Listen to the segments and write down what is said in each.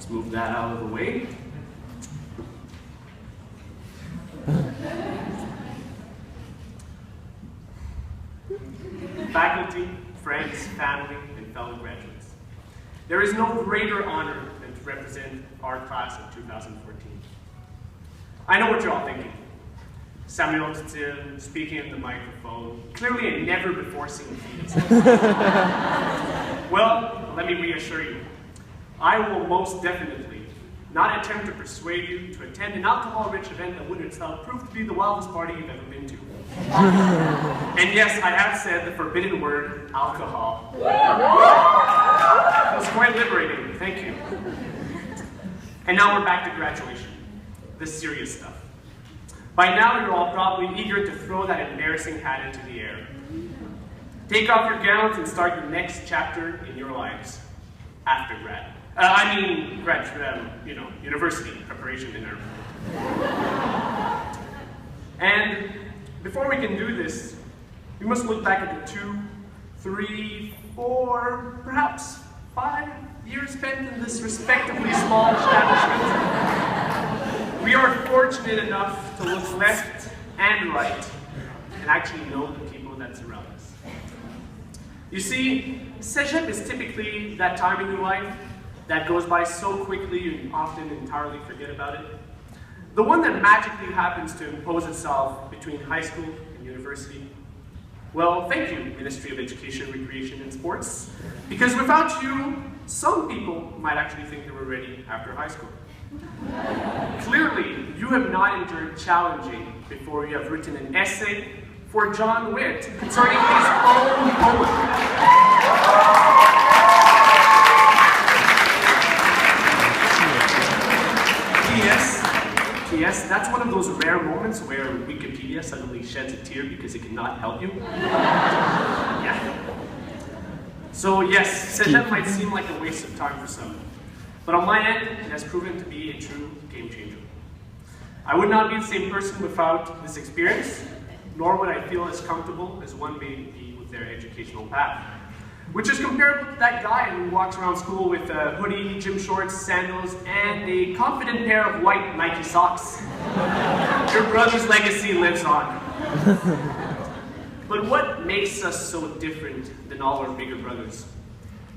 Let's move that out of the way. Faculty, friends, family, and fellow graduates. There is no greater honor than to represent our class of 2014. I know what you're all thinking. Samuel Dutil speaking in the microphone, clearly a never-before-seen feat. Well, let me reassure you. I will most definitely not attempt to persuade you to attend an alcohol-rich event that would itself prove to be the wildest party you've ever been to. And yes, I have said the forbidden word, alcohol. It was quite liberating, thank you. And now we're back to graduation, the serious stuff. By now, you're all probably eager to throw that embarrassing hat into the air. Take off your gowns and start your next chapter in your lives after grad. University preparation dinner. And before we can do this, we must look back at the 2, 3, 4, perhaps 5 years spent in this respectively small establishment. We are fortunate enough to look left and right and actually know the people that surround us. You see, Cégep is typically that time in your life that goes by so quickly you often entirely forget about it. The one that magically happens to impose itself between high school and university. Well, thank you, Ministry of Education, Recreation, and Sports, because without you, some people might actually think they were ready after high school. Clearly, you have not endured challenging before you have written an essay for John Witt concerning his own poem. Yes, that's one of those rare moments where Wikipedia suddenly sheds a tear because it cannot help you. Yeah. So yes, Cégep might seem like a waste of time for some, but on my end, it has proven to be a true game changer. I would not be the same person without this experience, nor would I feel as comfortable as one may be with their educational path. Which is compared with that guy who walks around school with a hoodie, gym shorts, sandals, and a confident pair of white Nike socks. Your brother's legacy lives on. But what makes us so different than all our bigger brothers?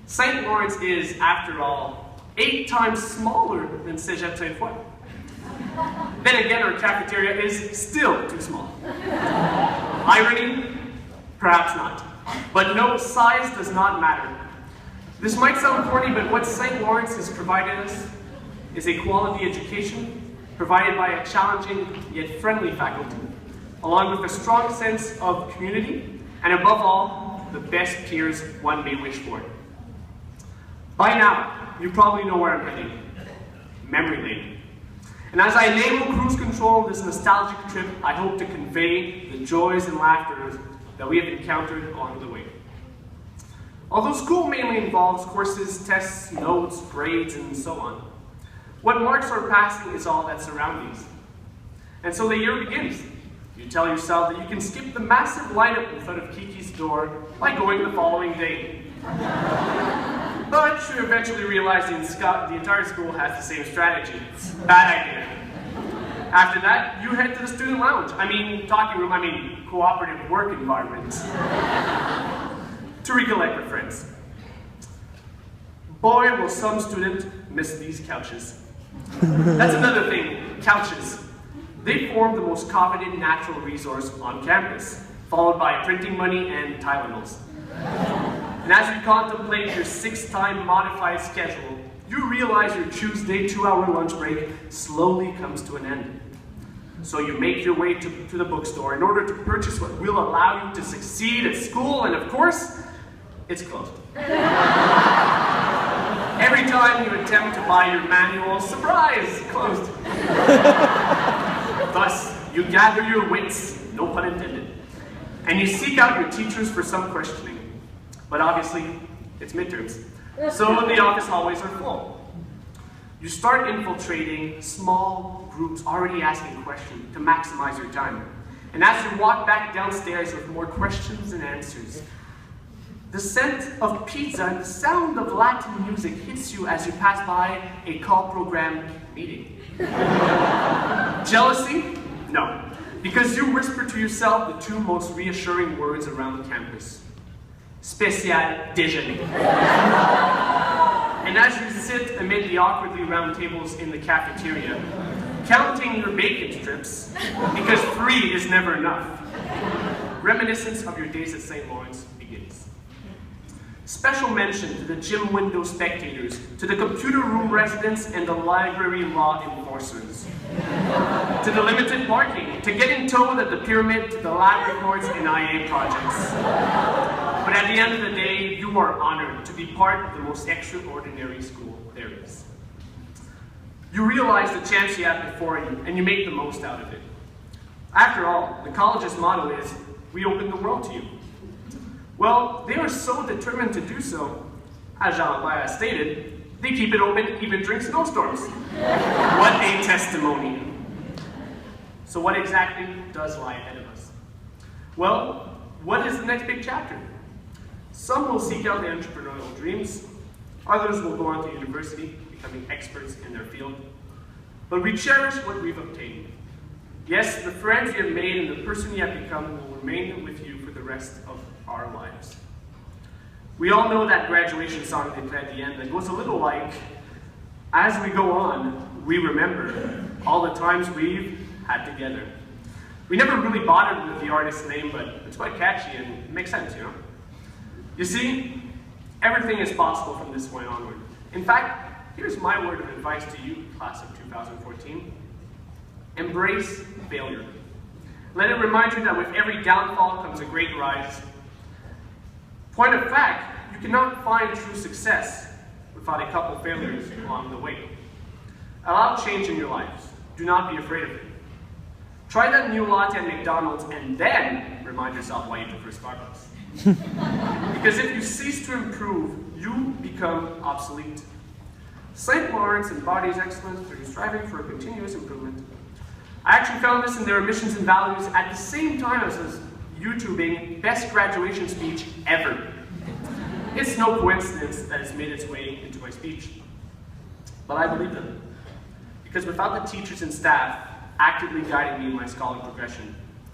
St. Lawrence is, after all, 8 times smaller than Cégep Sainte-Foy. Then again, our cafeteria is still too small. Irony? Perhaps not. But no, size does not matter. This might sound corny, but what St. Lawrence has provided us is a quality education provided by a challenging yet friendly faculty, along with a strong sense of community, and above all, the best peers one may wish for. By now, you probably know where I'm heading. Memory lane. And as I enable cruise control this nostalgic trip, I hope to convey the joys and laughter that we have encountered along the way. Although school mainly involves courses, tests, notes, grades, and so on, what marks our passing is all that surrounds these. And so the year begins. You tell yourself that you can skip the massive lineup in front of Kiki's door by going the following day. But you eventually realize the entire school has the same strategy. Bad idea. After that, you head to the student lounge. Talking room, cooperative work environment. To recollect with friends. Boy, will some student miss these couches. That's another thing, couches. They form the most coveted natural resource on campus, followed by printing money and Tylenols. And as you contemplate your 6-time modified schedule, you realize your Tuesday 2-hour lunch break slowly comes to an end. So you make your way to the bookstore in order to purchase what will allow you to succeed at school, and of course, it's closed. Every time you attempt to buy your manual, surprise, closed. Thus, you gather your wits, no pun intended, and you seek out your teachers for some questioning. But obviously, it's midterms, so the office hallways are full. You start infiltrating small groups already asking questions to maximize your time. And as you walk back downstairs with more questions and answers, The scent of pizza and the sound of Latin music hits you as you pass by a call program meeting. Jealousy? No. Because you whisper to yourself the two most reassuring words around the campus. Spécial déjeuner. And as you sit amid the awkwardly round tables in the cafeteria, counting your bacon strips, because 3 is never enough, reminiscence of your days at St. Lawrence begins. Special mention to the gym window spectators, to the computer room residents and the library law enforcers, to the limited parking, to getting towed at the pyramid, to the lab reports and IA projects. But at the end of the day, you are honored to be part of the most extraordinary school there is. You realize the chance you have before you, and you make the most out of it. After all, the college's motto is, "We open the world to you." Well, they are so determined to do so. As Jean-Albert has stated, they keep it open even during snowstorms. What a testimony. So what exactly does lie ahead of us? Well, what is the next big chapter? Some will seek out their entrepreneurial dreams. Others will go on to university, becoming experts in their field. But we cherish what we've obtained. Yes, the friends you have made and the person you have become will remain with you for the rest of our lives. We all know that graduation song they play at the end that goes a little like, as we go on, we remember all the times we've had together. We never really bothered with the artist's name, but it's quite catchy and it makes sense, you know? You see, everything is possible from this point onward. In fact, here's my word of advice to you, class of 2014. Embrace failure. Let it remind you that with every downfall comes a great rise. Point of fact, you cannot find true success without a couple failures along the way. Allow change in your lives. Do not be afraid of it. Try that new latte at McDonald's and then remind yourself why you prefer Starbucks. Because if you cease to improve, you become obsolete. St. Lawrence embodies excellence through striving for a continuous improvement. I actually found this in their missions and values at the same time as YouTubing best graduation speech ever. It's no coincidence that it's made its way into my speech. But I believe them. Because without the teachers and staff actively guiding me in my scholarly progression,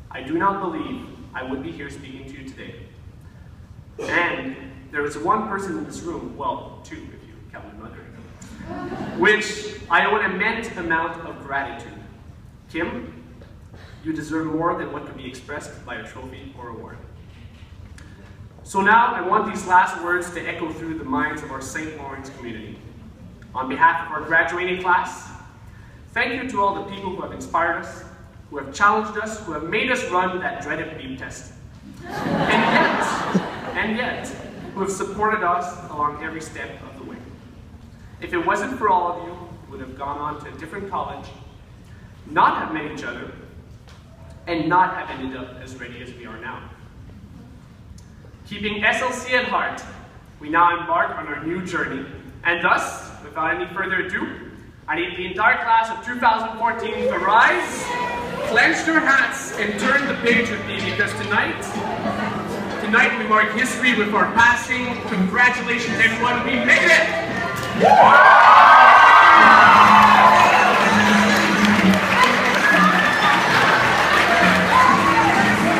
I do not believe I would be here speaking to you today. And there is one person in this room, well, 2 if you count my mother, which I owe an immense amount of gratitude. Kim, you deserve more than what could be expressed by a trophy or award. So now I want these last words to echo through the minds of our St. Lawrence community. On behalf of our graduating class, thank you to all the people who have inspired us, who have challenged us, who have made us run that dreaded beep test. And yet, who have supported us along every step of the way. If it wasn't for all of you, we would have gone on to a different college, not have met each other, and not have ended up as ready as we are now. Keeping SLC at heart, we now embark on our new journey, and thus, without any further ado, I need the entire class of 2014 to rise, clench your hats, and turn the page with me, because tonight we mark history with our passing. Congratulations, everyone, we made it!